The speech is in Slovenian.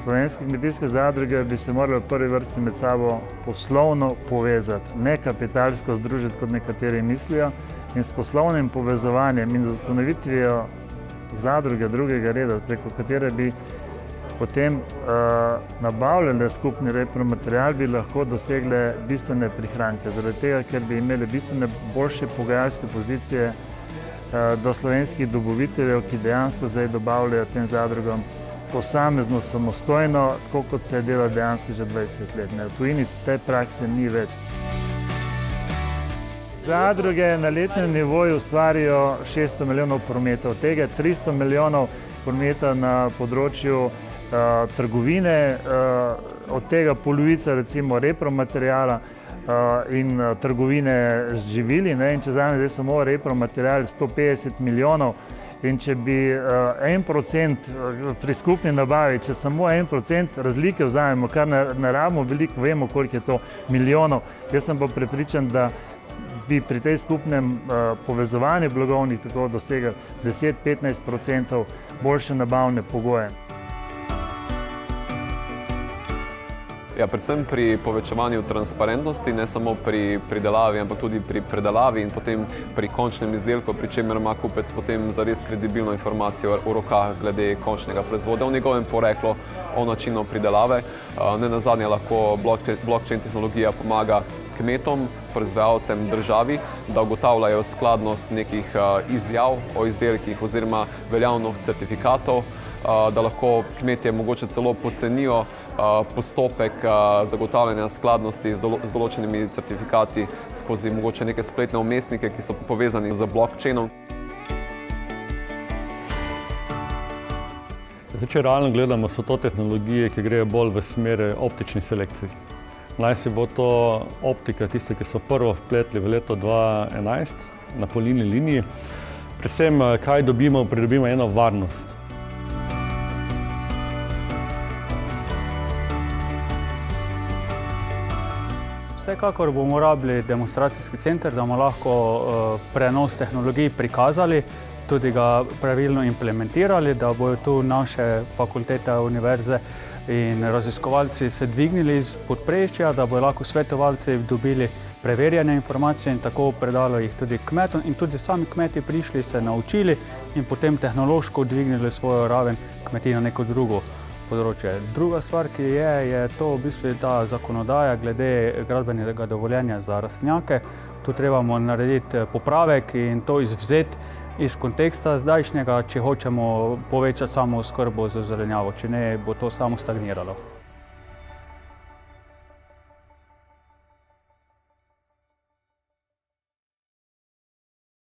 Slovenske kmetijske zadruge bi se morale v prvi vrsti med sabo poslovno povezati, ne kapitalsko združiti, kot nekateri mislijo. In s poslovnim povezovanjem in z ustanovitvijo zadruge drugega reda, preko katere bi potem nabavljale skupni repromaterial, bi lahko dosegle bistvene prihranke. Zaradi tega, ker bi imeli bistvene boljše pogajalske pozicije do slovenskih dobaviteljev, ki dejansko zdaj dobavljajo tem zadrugam posamezno, samostojno, tako kot se je delalo dejansko že 20 let. V tujini te prakse ni več. Zadruge na letnem nivoju ustvarijo 600 milijonov prometa, od tega 300 milijonov prometa na področju trgovine, od tega polovica recimo repromateriala in trgovine z živili. In če vzamem zdaj samo repromaterial 150 milijonov in če bi 1% pri skupni nabavi, če samo 1% razlike vzamemo, kar ne rabimo veliko, vemo, koliko je to milijonov. Jaz sem pa prepričan, da bi pri tej skupnem povezovanju blagovnih tako dosegli 10–15% boljše nabavne pogoje. Ja, predvsem pri povečevanju transparentnosti, ne samo pri pridelavi, ampak tudi pri predelavi in potem pri končnem izdelku, pri čemer ima kupec potem zares kredibilno informacijo v rokah glede končnega proizvoda, o njegovem poreklu, o načinu pridelave. Nenazadnje lahko blockchain tehnologija pomaga kmetom, proizvajalcem, državi, da ugotavljajo skladnost nekih izjav o izdelkih oziroma veljavnih certifikatov, da lahko kmetje mogoče celo pocenijo postopek zagotavljanja skladnosti z določenimi certifikati skozi mogoče neke spletne vmesnike, ki so povezani z blockchainom. Če realno gledamo, so to tehnologije, ki grejo bolj v smer optičnih selekcij. Naj si bo to optika, tiste, ki so prvo vpletli v leto 2011 na polnilni liniji. Predvsem, kaj dobimo? Pridobimo eno varnost. Vsekakor bomo rabili demonstracijski center, da bomo lahko prenos tehnologij prikazali, tudi ga pravilno implementirali, da bodo tu naše fakultete, univerze in raziskovalci se dvignili iz podprečja, da bodo lahko svetovalci dobili preverjene informacije in tako predali jih tudi kmetom in tudi sami kmeti prišli, se naučili in potem tehnološko dvignili svojo raven kmetij na neko drugo področje. Druga stvar, ki je to v bistvu ta zakonodaja glede gradbenega dovoljenja za rastlinjake. Tu trebamo narediti popravek in to izvzeti iz konteksta zdajšnjega, če hočemo povečati samooskrbo z zelenjavo, če ne bo to samo stagniralo.